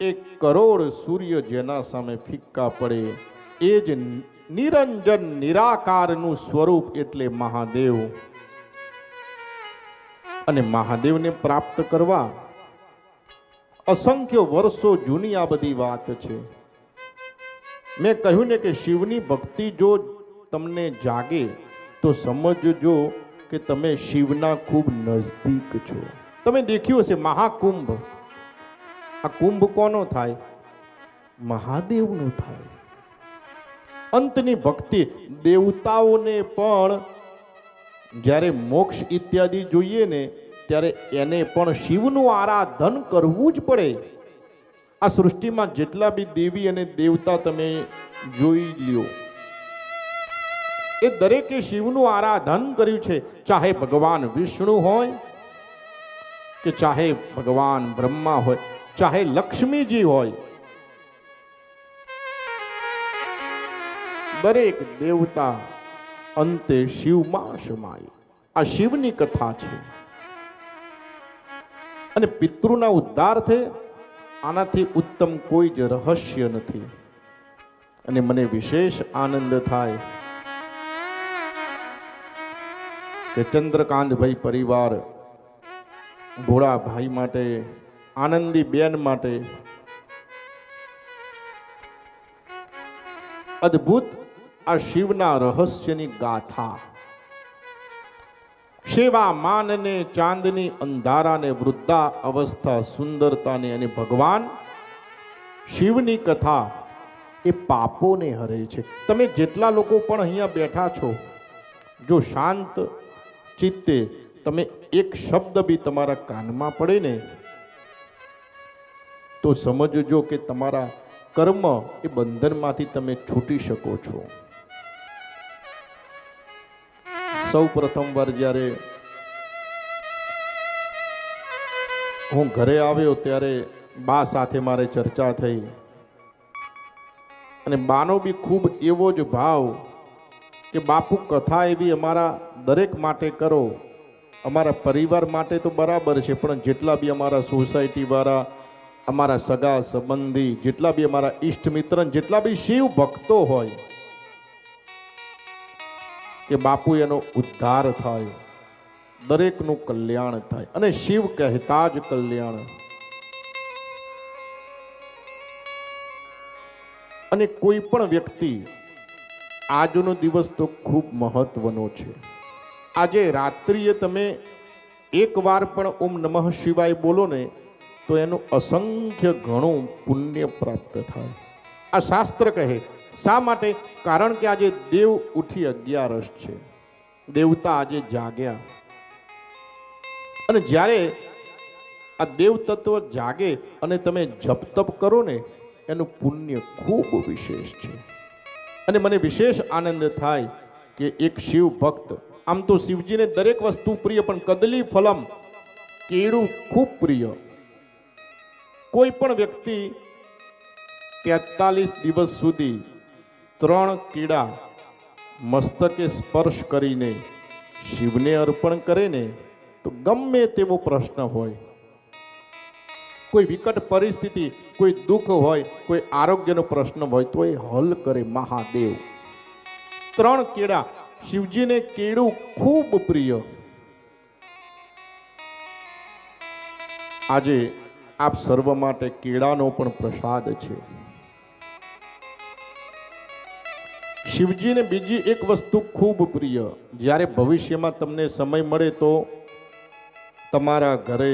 એક કરોડ સૂર્ય જેના સામે ફિક્કા પડે, એ જ નિરંજન નિરાકારનું સ્વરૂપ એટલે મહાદેવ. અને મહાદેવને પ્રાપ્ત કરવા અસંખ્ય વર્ષો જૂની આ બધી વાત છે. મેં કહ્યું ને કે શિવની ભક્તિ જો તમને જાગે તો સમજજો કે તમે શિવના ખૂબ નજદીક છો. તમે દેખ્યું હશે મહાકુંભ. આ કુંભ કોનો થાય? મહાદેવનો થાય. અંતની ભક્તિ દેવતાઓને પણ જ્યારે મોક્ષ ઇત્યાદિ જોઈએ ને ત્યારે એને પણ શિવનું આરાધન કરવું જ પડે. આ સૃષ્ટિમાં જેટલા બી દેવી અને દેવતા તમે જોઈ લ્યો, એ દરેકે શિવનું આરાધન કર્યું છે. ચાહે ભગવાન વિષ્ણુ હોય કે ચાહે ભગવાન બ્રહ્મા હોય, ચાહે લક્ષ્મીજી હોય, દરેક દેવતા અંતે શિવમાં સમાય. આ શિવની કથા છે. અને પિતૃના ઉદ્ધાર થાય આનાથી ઉત્તમ કોઈ જ રહસ્ય નથી. અને મને વિશેષ આનંદ થાય કે ચંદ્રકાંતભાઈ પરિવાર ભોળાભાઈ માટે, આનંદી બેન માટે અદ્ભુત આ શિવના રહસ્યની ગાથા, સેવા માનને ચાંદની અંધારાને વૃદ્ધા અવસ્થા સુંદરતાને અને ભગવાન શિવની કથા એ પાપોને હરે છે. તમે જેટલા લોકો પણ અહીંયા બેઠા છો, જો શાંત ચિત્તે તમે એક શબ્દ બી તમારા કાનમાં પડે ને તો સમજજો કે તમારા કર્મ એ બંધનમાંથી તમે છૂટી શકો છો. સૌ પ્રથમ વાર જ્યારે હું ઘરે આવ્યો ત્યારે બા સાથે મારે ચર્ચા થઈ અને બાનો બી ખૂબ એવો જ ભાવ કે બાપુ કથા એવી અમારા દરેક માટે કરો. અમારા પરિવાર માટે તો બરાબર છે, પણ જેટલા બી અમારા સોસાયટી વાળા, અમારા સગા સંબંધી, જેટલા બી અમારા ઈષ્ટ મિત્ર, જેટલા બી શિવ ભક્તો હોય, કે બાપુ એનો ઉદ્ધાર થાય, દરેકનું કલ્યાણ થાય. અને શિવ કહેતા જ કલ્યાણ. અને કોઈ પણ વ્યક્તિ, આજનો દિવસ તો ખૂબ મહત્વનો છે. આજે રાત્રિએ તમે એક વાર પણ ઓમ નમઃ શિવાય બોલો ને તો એનું અસંખ્ય ઘણું પુણ્ય પ્રાપ્ત થાય. આ શાસ્ત્ર કહે. શા માટે? કારણ કે આજે દેવ ઉઠી 11 છે. દેવતા આજે જાગ્યા. અને જ્યારે આ દેવ તત્વ જાગે અને તમે જપ તપ કરો ને એનું પુણ્ય ખૂબ વિશેષ છે. અને મને વિશેષ આનંદ થાય કે એક શિવ ભક્ત, આમ તો શિવજીને દરેક વસ્તુ પ્રિય, પણ કદલી ફલમ, કેળું ખૂબ પ્રિય. કોઈ પણ વ્યક્તિ 43 દિવસ સુધી 3 કેળા મસ્તકે સ્પર્શ કરીને શિવને અર્પણ કરે ને તો ગમે તેવો પ્રશ્ન હોય, કોઈ વિકટ પરિસ્થિતિ, કોઈ દુઃખ હોય, કોઈ આરોગ્યનો પ્રશ્ન હોય તો એ હલ કરે મહાદેવ. 3 કેળા. શિવજીને કેળું ખૂબ પ્રિય. આજે આપ સર્વ માટે કેળાનો પણ પ્રસાદ છે. શિવજીને બીજી એક વસ્તુ ખૂબ પ્રિય. જ્યારે ભવિષ્યમાં તમને સમય મળે તો તમારા ઘરે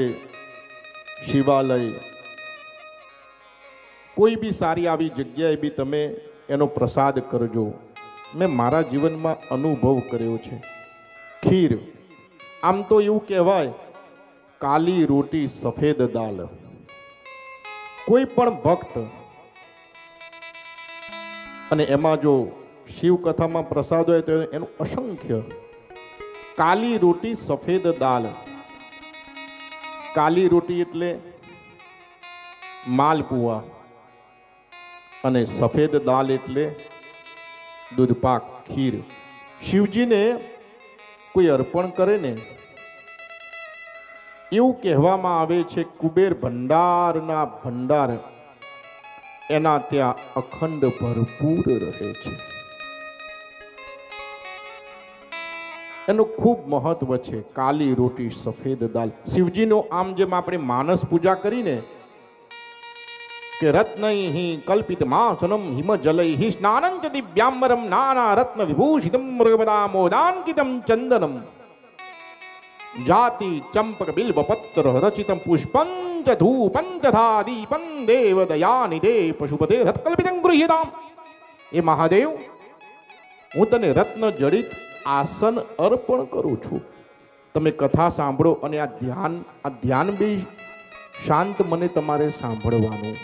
શિવાલય, કોઈ બી સારી આવી જગ્યાએ બી તમે એનો પ્રસાદ કરજો. મેં મારા જીવનમાં અનુભવ કર્યો છે. ખીર, આમ તો એવું કહેવાય કાલી રોટી સફેદ દાલ. કોઈ પણ ભક્ત, અને એમાં જો શિવ કથામાં પ્રસાદ હોય તો એનું અસંખ્ય. કાલી રોટી સફેદ દાલ. કાલી રોટી એટલે માલપુઆ અને સફેદ દાલ એટલે દૂધપાક, ખીર. શિવજીને કોઈ અર્પણ કરે ને એવું કહેવામાં આવે છે કુબેર ભંડારના ભંડાર એના ત્યાં અખંડ ભરપૂર રહે છે. એનું ખૂબ મહત્વ છે. કાલી રોટી સફેદ દાલ. શિવજીનો આમ જેમ આપણે માનસ પૂજા કરીને કે રત્નૈ કલ્પિત માસનમ હિમ જલૈ સ્નાનંચ દિવ્યાંબરમ નાના રત્ન વિભૂષિતમ મૃગમદામોદાંકિતમ ચંદનમ જાતિ ચંપક બિલ્વ પત્ર રચિતમ પુષ્પં ચ ધૂપં તથા દીપં દેવ દયાનિધે પશુપતે રત્કલ્પિતં ગૃહ્યતામ. એ મહાદેવ, હું તને રત્ન જડિત આસન અર્પણ કરું છું. તમે કથા સાંભળો અને આ ધ્યાન બી શાંત મને તમારે સાંભળવાનું.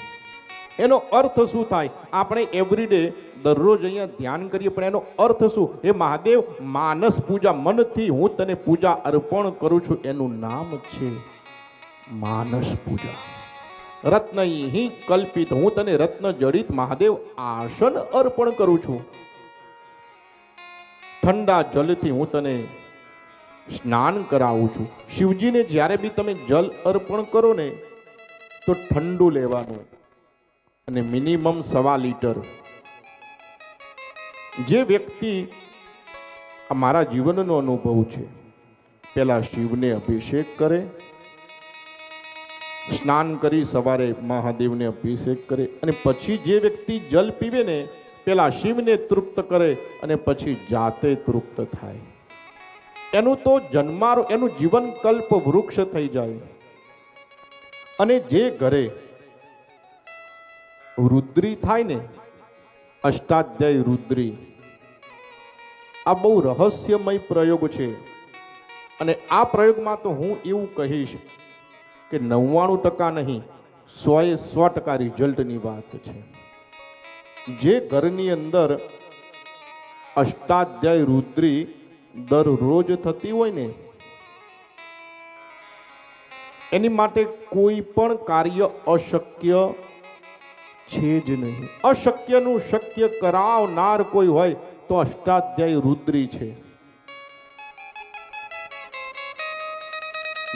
એનો અર્થ શું થાય? આપણે એવરીડે દરરોજ અહીંયા ધ્યાન કરીએ, પણ એનો અર્થ શું? એ મહાદેવ, માનસ પૂજા, મનથી હું તને પૂજા અર્પણ કરું છું. એનું નામ છે માનસ પૂજા. રત્નૈ કલ્પિત, હું તને રત્ન જડિત મહાદેવ આસન અર્પણ કરું છું. ઠંડા જલથી હું તને સ્નાન કરાવું છું. શિવજીને જ્યારે બી તમે જલ અર્પણ કરો ને તો ઠંડુ લેવાનું અને મિનિમમ 1.25 લીટર. જે વ્યક્તિ મારા જીવનનો અનુભવ છે, પેલા શિવને અભિષેક કરે, સ્નાન કરી સવારે મહાદેવને અભિષેક કરે, અને પછી જે વ્યક્તિ જલ પીવે ને પેલા શિવને તૃપ્ત કરે અને પછી જાતે તૃપ્ત થાય. એનું તો એનું જીવન કલ્પ વૃક્ષ થઈ જાય. અને જે ઘરે રુદ્રી થાય ને, અષ્ટાધ્યાય રુદ્રી, આ બહુ રહસ્યમય પ્રયોગ છે. અને આ પ્રયોગમાં તો હું એવું કહીશ કે 99% નહીં, 100% રિઝલ્ટની વાત છે. જે ઘરની અંદર અષ્ટાધ્યાય રુદ્રી દરરોજ થતી હોય ને, એની માટે કોઈ પણ કાર્ય અશક્ય છે જ નહીં. અશક્યનું શક્ય કરાવનાર કોઈ હોય તો અષ્ટાધ્યાય રુદ્રી છે.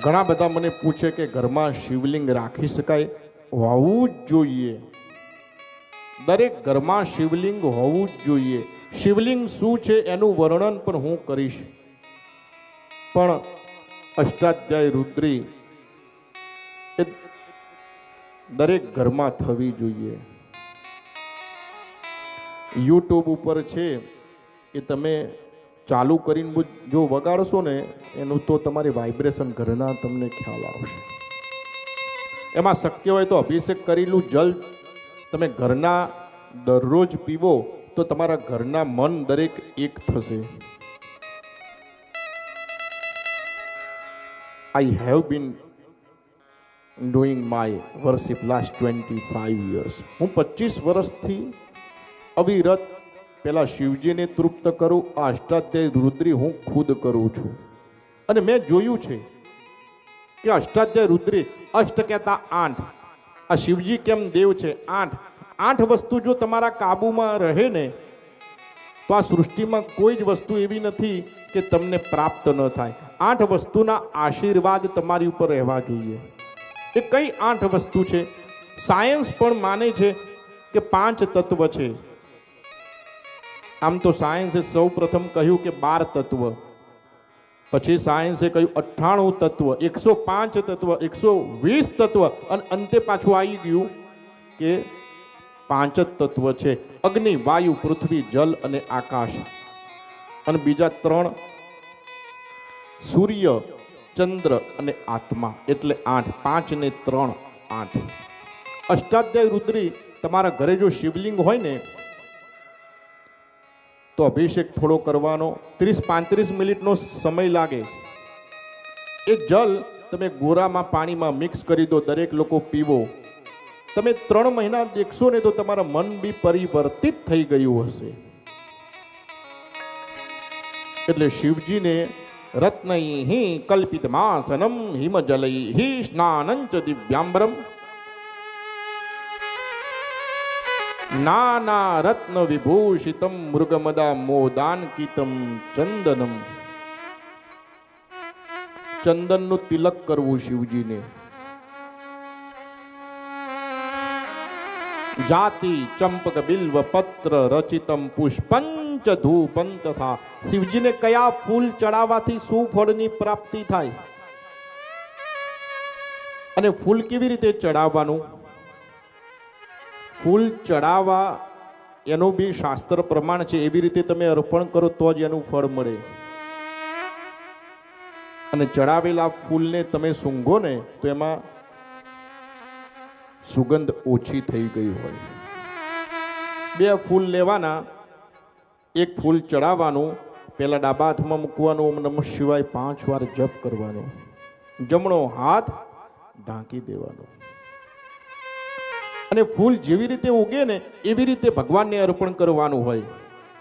ઘણા બધા મને પૂછે કે ઘરમાં શિવલિંગ રાખી શકાય? હોવું જ જોઈએ. દરેક ઘરમાં શિવલિંગ હોવું જ જોઈએ. શિવલિંગ શું છે એનું વર્ણન પણ હું કરીશ, પણ અષ્ટાધ્યાય રુદ્રી એ દરેક ઘરમાં થવી જોઈએ. યુટ્યુબ ઉપર છે, એ તમે ચાલુ કરીને જો વગાડશો ને એનું તો તમારી વાઇબ્રેશન ઘરના તમને ખ્યાલ આવશે. એમાં શક્ય હોય તો અભિષેક કરેલું જલ તમે ઘરના દરરોજ પીવો તો તમારા ઘરના મન દરેક એક થશે. I have been doing my worship last 25 years. હું 25 વર્ષથી અવિરત પેલા શિવજીને તૃપ્ત કરું. આ અષ્ટાધ્યાય રુદ્રી હું ખુદ કરું છું. અને મેં જોયું છે કે અષ્ટાધ્યાય રુદ્રી, અષ્ટ કહેતા 8, આ શિવજી કેમ દેવ છે? 8 વસ્તુ જો તમારા કાબુમાં રહે ને તો આ સૃષ્ટિમાં કોઈ જ વસ્તુ એવી નથી કે તમને પ્રાપ્ત ન થાય. 8 વસ્તુના આશીર્વાદ તમારી ઉપર રહેવા જોઈએ. એ કઈ 8 વસ્તુ છે? સાયન્સ પણ માને છે કે 5 તત્વ છે. આમ તો સાયન્સે સૌ પ્રથમ કહ્યું કે 12 તત્વ, પછી સાયન્સે કહ્યું 98 તત્વ, 105 તત્વ, 120 તત્વ, અને અંતે પાછું આવી ગયું કે 5 જ તત્વ છે: અગ્નિ, વાયુ, પૃથ્વી, જલ અને આકાશ. અને બીજા 3 સૂર્ય, ચંદ્ર અને આત્મા. એટલે 8. 5 ને 3 8. અષ્ટાધ્યાય રુદ્રી તમારા ઘરે જો શિવલિંગ હોય ને તો અભિષેક થોડો કરવાનો, 30-35 મિનિટનો સમય લાગે. એ જલ તમે ગોરામાં પાણીમાં મિક્સ કરી દો, દરેક લોકો પીવો. તમે 3 મહિના દેખશો ને તો તમારા મન બી પરિવર્તિત થઈ ગયું હશે. એટલે શિવજીને રત્નૈ કલ્પિત માસનમ હિમ જલૈ સ્નાનંચ દિવ્યાંબરમ નાના રત્ન વિભૂષિતમ મૃગમદા મોદાંકિતમ ચંદનમ. ચંદનનું તિલક કરવું શિવજીને. જાતિ ચંપક બિલ્વ પત્ર રચિતમ પુષ્પંચ ધૂપં તથા. શિવજીને કયા ફૂલ ચડાવવાથી શું ફળની પ્રાપ્તિ થાય અને ફૂલ કેવી રીતે ચડાવવાનું? ફૂલ ચડાવવા એનું બી શાસ્ત્ર પ્રમાણ છે. એવી રીતે તમે અર્પણ કરો તો જ એનું ફળ મળે. અને ચડાવેલા ફૂલને તમે સૂંઘો ને તો એમાં સુગંધ ઓછી થઈ ગઈ હોય. 2 ફૂલ લેવાના, એક ફૂલ ચડાવવાનું, પહેલા ડાબા હાથમાં મૂકવાનું, ઓમ નમઃ શિવાય 5 વાર જપ કરવાનો, જમણો હાથ ઢાંકી દેવાનો. અને ફૂલ જેવી રીતે ઉગે ને એવી રીતે ભગવાનને અર્પણ કરવાનું હોય.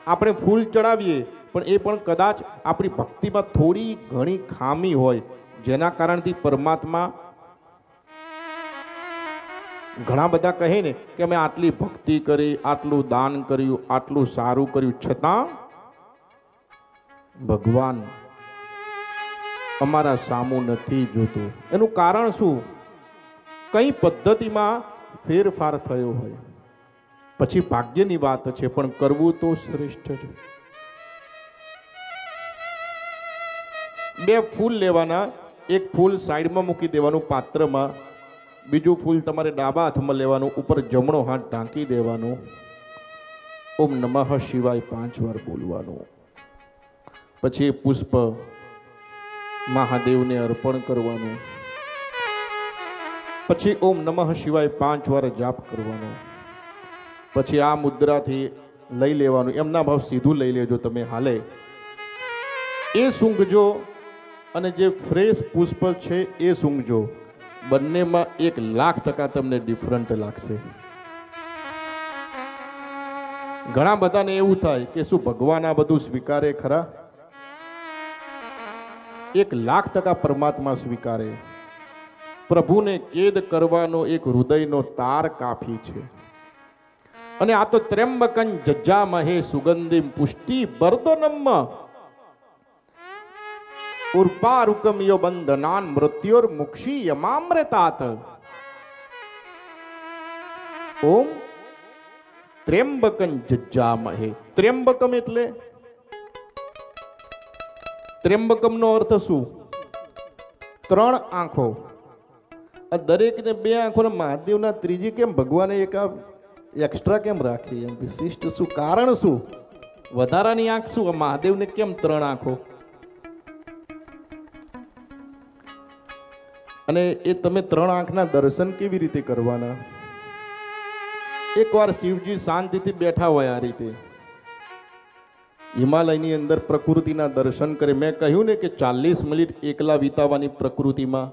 આપણે ફૂલ ચડાવીએ પણ એ પણ કદાચ આપણી ભક્તિમાં થોડી ઘણી ખામી હોય, જેના કારણથી પરમાત્મા ઘણા બધા કહે ને કે અમે આટલી ભક્તિ કરી, આટલું દાન કર્યું, આટલું સારું કર્યું, છતાં ભગવાન અમારા સામું નથી જોતું. એનું કારણ શું? કઈ પદ્ધતિમાં ફેરફાર થયો હોય. પછી ભાગ્યની વાત છે, પણ કરવું તો શ્રેષ્ઠ છે. 2 ફૂલ લેવાના, એક ફૂલ સાઈડમાં મૂકી દેવાનું પાત્રમાં, બીજું ફૂલ તમારે ડાબા હાથમાં લેવાનું, ઉપર જમણો હાથ ઢાંકી દેવાનું, ઓમ નમઃ શિવાય 5 વાર બોલવાનું. પછી પુષ્પ મહાદેવને અર્પણ કરવાનું. પછી ઓમ નમઃ શિવાય 5 વાર જાપ કરવાનો. પછી આ મુદ્રાથી લઈ લેવાનું, એમના ભાવ સીધું લઈ લેજો તમે, હાલે એ સૂંઘજો અને જે ફ્રેશ પુષ્પ છે એ સૂંઘજો. બંનેમાં 1,00,000% તમને ડિફરન્ટ લાગશે. ઘણા બધાને એવું થાય કે શું ભગવાન આ બધું સ્વીકારે ખરા? 1,00,000% પરમાત્મા સ્વીકારે. પ્રભુને કેદ કરવાનો એક હૃદયનો તાર કાફી છે. અને આ તો ત્ર્યંબકં જજ્જામહે સુગંધિમ પુષ્ટિ વર્ધનમ ઉર્પારુકમિયો બંધનાન મૃત્યોર મુક્ષી યમામ્રતાત. ઓમ ત્ર્યંબકં જજ્જામહે. ત્ર્યંબકમ એટલે ત્ર્યંબકમનો અર્થ શું? 3 આંખો. આ દરેકને 2 આંખો ને મહાદેવના ત્રીજી કેમ ભગવાને એક એક્સ્ટ્રા કેમ રાખી? એમ વિશિષ્ટ શું કારણ? શું વધારાની આંખ? શું મહાદેવને કેમ 3 આંખો? અને એ તમે 3 આંખના દર્શન કેવી રીતે કરવાના? એકવાર શિવજી શાંતિથી બેઠા હોય આ રીતે હિમાલયની અંદર પ્રકૃતિના દર્શન કરે. મેં કહ્યું ને કે 40 મિનિટ એકલા વિતાવવાની પ્રકૃતિમાં.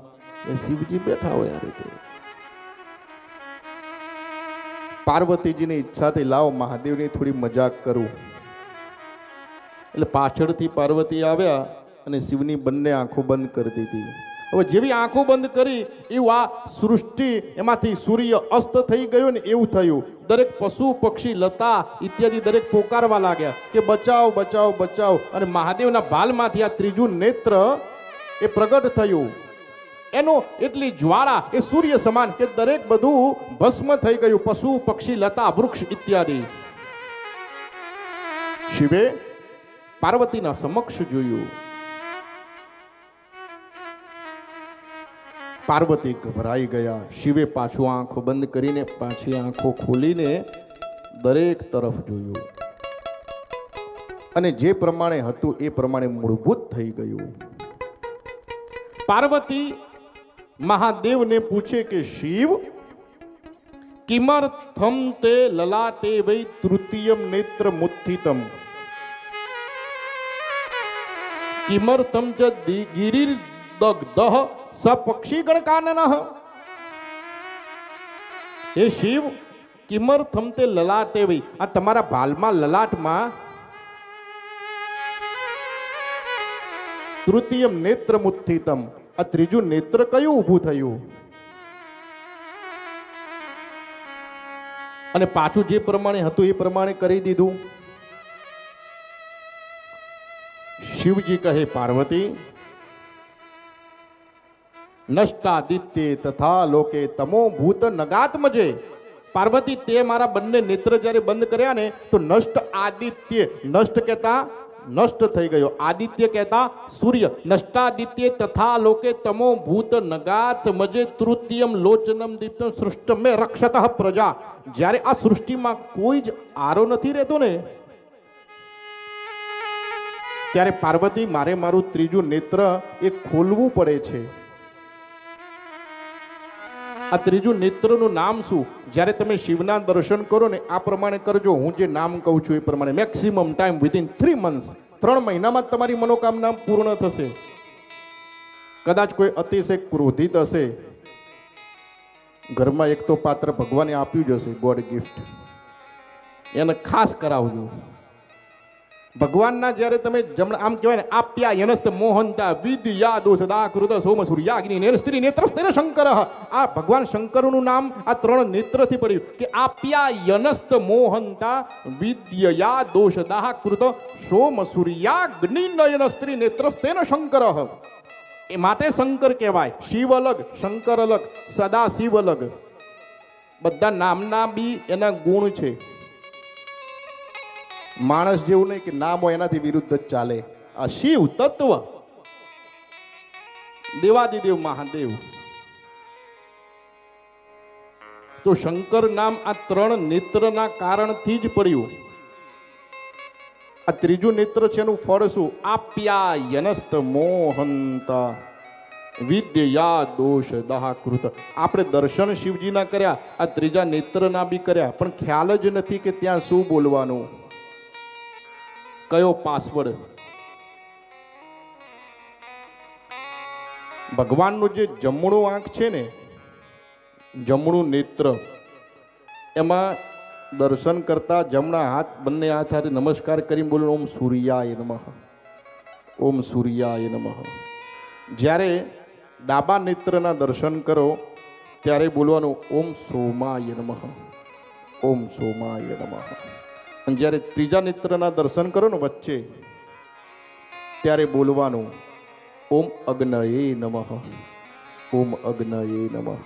એ શિવજી બેઠા હોય આ રીતે. પાર્વતીજીની ઈચ્છાથી લાવો મહાદેવની થોડી મજાક કરું. એટલે પાછળથી પાર્વતી આવ્યા અને શિવની બંને આંખો બંધ કરી દીધી. હવે જેવી આંખો બંધ કરી એવું આ સૃષ્ટિ એમાંથી સૂર્ય અસ્ત થઈ ગયો ને એવું થયું. દરેક પશુ પક્ષી લતા ઇત્યાદિ દરેક પોકારવા લાગ્યા કે બચાવ બચાવ બચાવ. અને મહાદેવના ભાલમાંથી આ ત્રીજું નેત્ર એ પ્રગટ થયું. એનો એટલી જ્વાળા એ સૂર્ય સમાન કે દરેક બધું ભસ્મ થઈ ગયું, પશુ પક્ષી લતા વૃક્ષ ઇત્યાદિ. શિવે પાર્વતીના સમક્ષ જોયું. પાર્વતી ગભરાઈ ગયા. શિવે પાછું આંખો બંધ કરીને પાછી આંખો ખોલીને દરેક તરફ જોયું અને જે પ્રમાણે હતું એ પ્રમાણે મૂળભૂત થઈ ગયું. પાર્વતી મહાદેવને પૂછે કે શિવ, કિમર્થમ તે લલાટે વૈ તૃતીયમ નેત્ર મુત્થિતમ કિમર્થમ ચ ગિરિર દગ્ધઃ સ પક્ષી ગણકાનનઃ. હે શિવ, કિમર્થમ તે લલાટે વૈ, આ તમારા ભાલમાં લલાટમાં તૃતીયમ નેત્ર મુત્થિતમ, આ ત્રીજું નેત્ર કયું ઊભું થયું? અને પાછું જે પ્રમાણે હતું એ પ્રમાણે કરી દીધું. શિવજી કહે પાર્વતી, નષ્ટાદિત્ય તથા લોકે તમો ભૂત નગાત્મજે પાર્વતી તે મારા બંને નેત્ર જ્યારે બંધ કર્યા ને તો નષ્ટ આદિત્ય, નષ્ટ કહેતા નષ્ટ થઈ ગયો, આદિત્ય કહેતા સૂર્ય, નષ્ટાદિત્ય તથા લોકે તમો ભૂત નગાત મજે તૃતીયમ લોચનમ દીપ્તમ સૃષ્ટમ મે રક્ષતઃ પ્રજા. જ્યારે આ સૃષ્ટિમાં કોઈ જ આરો નથી રહેતો ને ત્યારે પાર્વતી મારે મારું ત્રીજું નેત્ર એ ખોલવું પડે છે. આ ત્રીજું નેત્રનું નામ શું? જ્યારે તમે શિવના દર્શન કરો ને આ પ્રમાણે કરજો, હું જે નામ કહું છું એ પ્રમાણે. મેક્સિમમ ટાઈમ વિધિન 3 months, 3 મહિનામાં તમારી મનોકામના પૂર્ણ થશે. કદાચ કોઈ અતિશય ક્રોધિત હશે, ઘરમાં એક તો પાત્ર ભગવાને આપ્યું જ હશે, ગોડ ગિફ્ટ, એને ખાસ કરાવજો. ભગવાનના જ્યારે તમે આમ કહેવાય ને આપ્યા યનસ્ત મોહનતા વિદ્યા દોષદા કૃત સોમ સૂર્યાગ્નિ નેર સ્ત્રી નેત્રસ્તેન શંકર. આ ભગવાન શંકરનું નામ આ 3 નેત્રથી પડ્યું કે આપ્યા યનસ્ત મોહનતા વિદ્યા દોષદા કૃત સોમ સૂર્યાગ્નિ નયન સ્ત્રી નેત્રસ્તેન શંકર. એ માટે શંકર કહેવાય. શિવ અલગ, શંકર અલગ, સદા શિવ અલગ. બધા નામના બી એના ગુણ છે. માણસ જેવું નહીં કે નામ હોય એનાથી વિરુદ્ધ જ ચાલે. આ શિવ તત્વ, દેવાદિદેવ મહાદેવ. તો શંકર નામ આ 3 નેત્રના કારણથી જ પડ્યું. આ ત્રીજું નેત્ર છે એનું ફળ શું? આપ્યાયનસ્ત મોહંતા વિદ્યા દોષ દાહકૃત. આપણે દર્શન શિવજીના કર્યા, આ ત્રીજા નેત્રના બી કર્યા, પણ ખ્યાલ જ નથી કે ત્યાં શું બોલવાનું, કયો પાસવર્ડ. ભગવાનનું જે જમણું આંખ છે ને, જમણું નેત્ર, એમાં દર્શન કરતા જમણા હાથ, બંને હાથ હાથે નમસ્કાર કરી બોલો ઓમ સૂર્યાય નમઃ, ઓમ સૂર્યાય નમઃ. જ્યારે ડાબા નેત્રના દર્શન કરો ત્યારે બોલવાનું ઓમ સોમાય નમઃ, ઓમ સોમાય નમઃ. અને જ્યારે ત્રીજા નેત્રના દર્શન કરો ને વચ્ચે ત્યારે બોલવાનું ઓમ અગ્નયે નમઃ, ઓમ અગ્નયે નમઃ.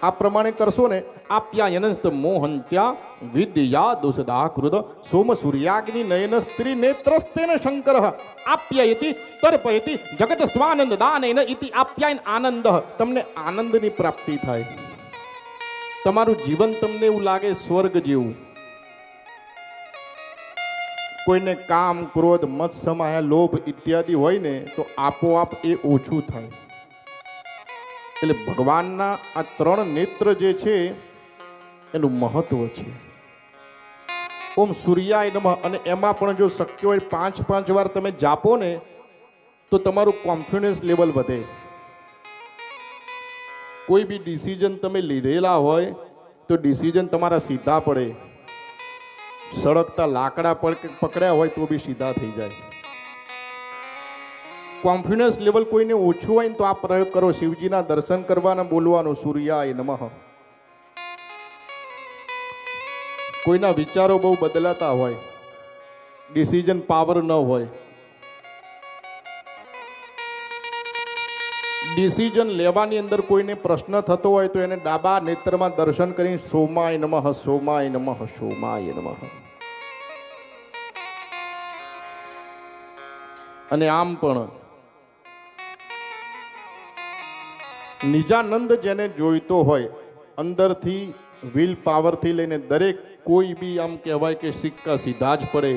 આ પ્રમાણે કરશો ને આપ્યાયનસ્ત મોહંત્યા વિદ્યા દોષદા કૃત સોમ સૂર્યાગ્નિ નયન સ્ત્રી નેત્રસ્તેન શંકર આપ્યાયતિ તર્પયતિ જગત સ્વાનંદ દાનેન ઇતિ આપ્યાયન આનંદ. તમને આનંદની પ્રાપ્તિ થાય. તમારું જીવન તમને એવું લાગે સ્વર્ગ જેવું. કોઈને કામ, ક્રોધ, મત્સમાયા, લોભ ઇત્યાદિ હોય ને તો આપોઆપ એ ઓછું થાય. એટલે ભગવાનના આ 3 નેત્ર જે છે એનું મહત્વ છે. ઓમ સૂર્યાય નમઃ. અને એમાં પણ જો શક્ય હોય 5-5 વાર તમે જાપો ને તો તમારું કોન્ફિડન્સ લેવલ વધે. કોઈ બી ડિસિઝન તમે લીધેલા હોય તો ડિસિઝન તમારા સીધા પડે. સળગતા લાકડા પકડ્યા હોય તો બી સીધા થઈ જાય. કોન્ફિડન્સ લેવલ કોઈને ઓછું હોય ને તો આ પ્રયોગ કરો. શિવજીના દર્શન કરવાના, બોલવાનું સૂર્યાય નમઃ. કોઈના વિચારો બહુ બદલાતા હોય, ડિસિઝન પાવર ન હોય, ડિસિઝન લેવાની અંદર કોઈને પ્રશ્ન થતો હોય તો એને ડાબા નેત્રમાં દર્શન કરી સોમાય નમઃ, સોમાય નમઃ, સોમાય નમઃ. અને આમ પણ નિજાનંદ જેને જોઈતો હોય અંદરથી, વિલ પાવરથી લઈને દરેક કોઈ બી આમ કહેવાય કે સિક્કા સીધા જ પડે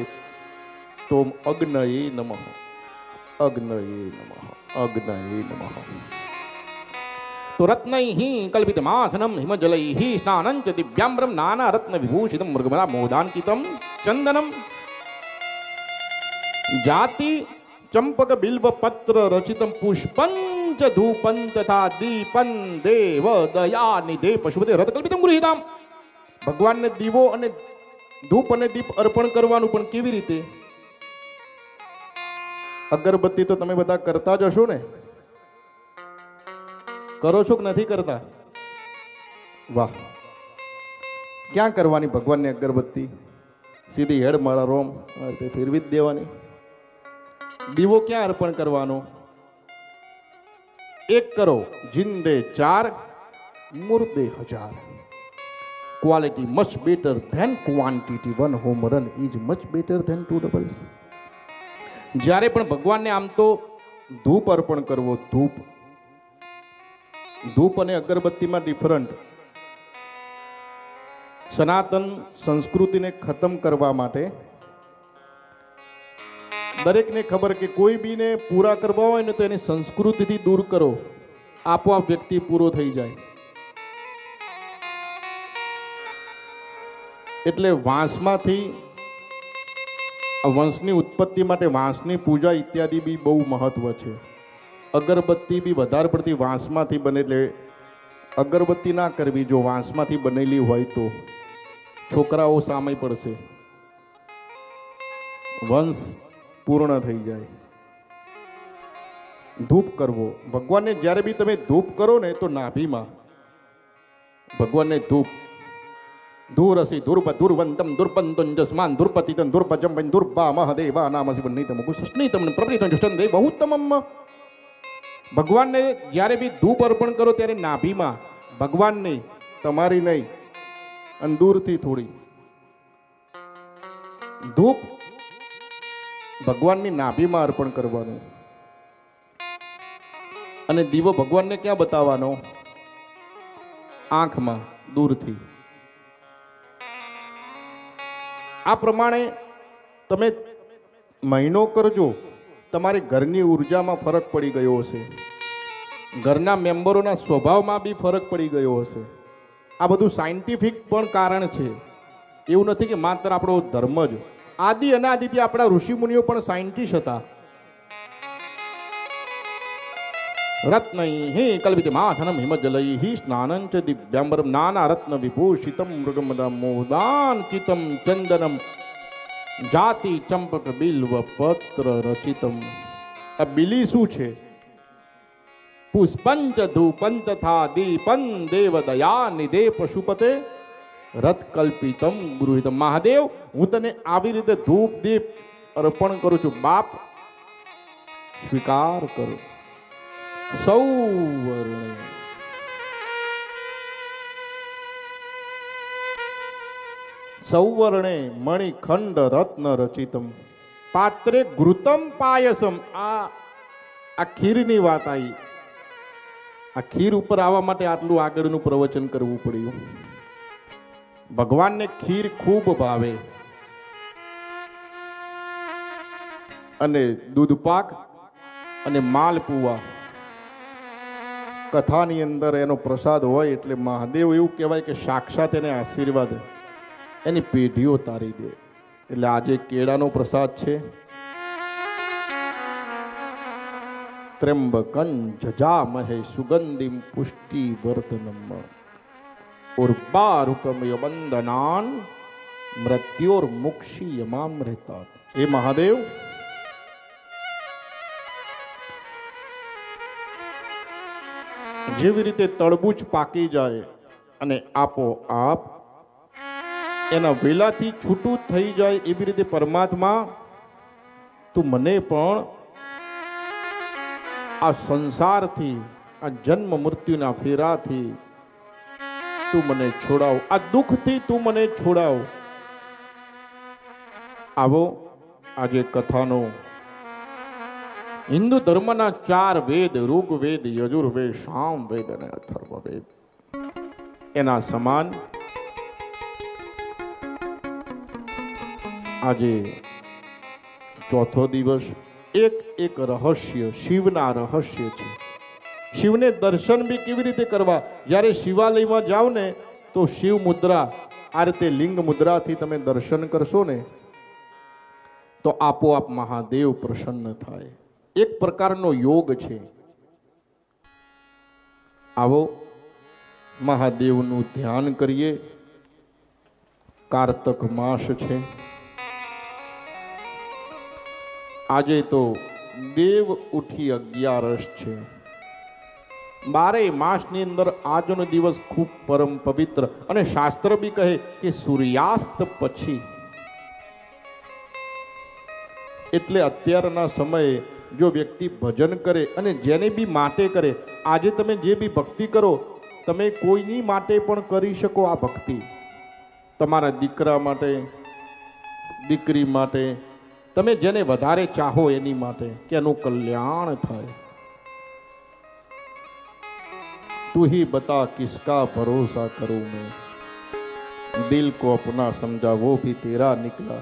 તો અગ્નયે નમઃ, અગ્નયે નમઃ, અગ્નયે નમઃ. તો રત્નૈઃ કલ્પિતમાસનમ હિમજલૈઃ સ્નાનં ચ દિવ્યામ્બરમ નાના રત્ન વિભૂષિતમ મૃગમદા મોદાન્કિતમ ચંદનમ જાતિ ચંપક બિલ્વ પત્ર રચિતમ પુષ્પંચ ધૂપં તથા દીપં દેવ દયા નિધે પશુપતે રથ કલ્પિતમ ગૃહીતામ. ભગવાનને દીવો અને ધૂપ અને દીપ અર્પણ કરવાનું, પણ કેવી રીતે? અગરબત્તી તો તમે બધા કરતા જ હશો ને? કરો છો કે નથી કરતા? વાહ! ક્યાં કરવાની ભગવાનની અગરબત્તી? સીધી હેડ મારા રોમ ફેરવી જ દેવાની. દીવો ક્યાં અર્પણ કરવાનો? એક કરો, જિંદે 4 મુર્દે 1000. Quality much better than quantity. 1 home run is much better than 2 doubles. જ્યારે પણ ભગવાનને આમ તો ધૂપ અર્પણ કરવો, ધૂપ અને અગરબત્તીમાં ડિફરન્ટ. સનાતન સંસ્કૃતિને ખતમ કરવા માટે દરેકને ખબર કે કોઈ બીને પૂરા કરવા હોય ને તો એની સંસ્કૃતિથી દૂર કરો, આપોઆપ વ્યક્તિ પૂરો થઈ જાય. એટલે વાંસમાંથી વંશની ઉત્પત્તિ માટે વાંસની પૂજા ઇત્યાદિ બી બહુ મહત્વ છે. અગરબત્તી બી વધારે પડતી વાંસમાંથી બને, એટલે અગરબત્તી ના કરવી જો વાંસમાંથી બનેલી હોય તો. છોકરાઓ સામે પડશે, વંશ પૂર્ણ થઈ જાય. ધૂપ કરવો ભગવાનને, જ્યારે બી તમે ધૂપ કરો ને તો નાભીમાં ભગવાનને ધૂપ. ધૂરસી ધૂર્પ ધૂર્વંતમ દુર્પંતં જસ્માન દુર્પતિતં દુર્પજમ વૈ દુર્બા મહદેવા નામસી વન્નિતમ ગુસસ્નિતમ પ્રપ્રીતં જુષ્ટં દે બહુત્તમમ. ભગવાનને જ્યારે બી ધૂપ અર્પણ કરો ત્યારે નાભીમાં, ભગવાનની, તમારી નહીં, અંદૂરથી થોડી ધૂપ ભગવાનની નાભીમાં અર્પણ કરવાનું. અને દીવો ભગવાનને ક્યાં બતાવવાનો? આંખમાં, દૂરથી. આ પ્રમાણે તમે મહિનો કરજો, તમારી ઘરની ઉર્જામાં ફરક પડી ગયો હશે, ઘરના મેમ્બરોના સ્વભાવમાં બી ફરક પડી ગયો હશે. આ બધું સાયન્ટિફિક પણ કારણ છે. એવું નથી કે માત્ર આપણો ધર્મ જ. આદિ અનાદિથી આપણા ઋષિમુનિઓ પણ સાયન્ટિસ્ટ હતા. રત્નૈઃ કલ્પિતમાછનમ હિમજલૈઃ સ્નાનંચ દિવ્યાંબરમ નાના રત્ન વિભૂષિતમ મૃગમદમોદાંચિતમ ચંદનમ જાતિ ચંપક બિલ્વ પત્ર રચિતમ. આ બિલી શું છે? પુષ્પંચ ધૂપંચ તથા દીપં દેવ દયા નિધે પશુપતે રથ કલ્પિતમ ગૃહિતમ. મહાદેવ, હું તને આવી રીતે ધૂપ દીપ અર્પણ કરું છું, બાપ સ્વીકાર કરો. સૌવર્ણે સૌવર્ણે મણિખંડ રત્ન રચિતમ પાત્રે ઘૃતમ પાયસમ. આ ખીરની વાત આવી. આ ખીર ઉપર આવવા માટે આટલું આગળનું પ્રવચન કરવું પડ્યું. ભગવાનને ખીર ખૂબ ભાવે અને દૂધપાક અને માલપુઆ કથાની અંદર એનો પ્રસાદ હોય એટલે મહાદેવ એવું કહેવાય કે સાક્ષાત એને આશીર્વાદ એની પેઢીઓ તારી દે. એટલે આજે કેળાનો પ્રસાદ છે. ત્ર્યંબકં જજામહે સુગંધિમ પુષ્ટિ વર્ધનમ ઉર્વારુકમય બંધનાન મૃત્યોર મુક્ષી યમામૃતાત. એ મહાદેવ, જેવી રીતે તળબૂચ પાકી જાય અને આપોઆપ એના વેલાથી છૂટું થઈ જાય, એવી રીતે પરમાત્મા તું મને પણ આ સંસારથી, આ જન્મ મૃત્યુના ફેરાથી તું મને છોડાવ, આ દુઃખથી તું મને છોડાવ. આવો આજે કથાનો હિન્દુ ધર્મના 4 વેદ, ઋગ્વેદ, યજુર્વેદ, સામવેદ અને અથર્વવેદ, એના સમાન આજે ચોથો દિવસ એક રહસ્ય, શિવના રહસ્ય છે. શિવને દર્શન બી કેવી રીતે કરવા? જ્યારે શિવાલયમાં જાઓ ને તો શિવ મુદ્રા, આ રીતે લિંગ મુદ્રાથી તમે દર્શન કરશો ને તો આપોઆપ મહાદેવ પ્રસન્ન થાય. એક પ્રકારનો યોગ છે. આવો મહાદેવનું ધ્યાન કરીએ. કારતક માસ છે. આજે તો દેવ ઉઠી 11 છે. 12 માસની અંદર આજનો દિવસ ખૂબ પરમ પવિત્ર, અને શાસ્ત્ર બી કહે કે સૂર્યાસ્ત પછી, એટલે અત્યારના સમયે જો વ્યક્તિ ભજન કરે અને જેને બી માટે કરે, આજે તમે જે બી ભક્તિ કરો તમે કોઈની માટે પણ કરી શકો. આ ભક્તિ તમારા દીકરા માટે, દીકરી માટે, તમે જેને વધારે ચાહો એની માટે, કે એનું કલ્યાણ થાય। તું ही बता किसका भरोसा करूं मैं, दिल को अपना समझा वो भी तेरा निकला।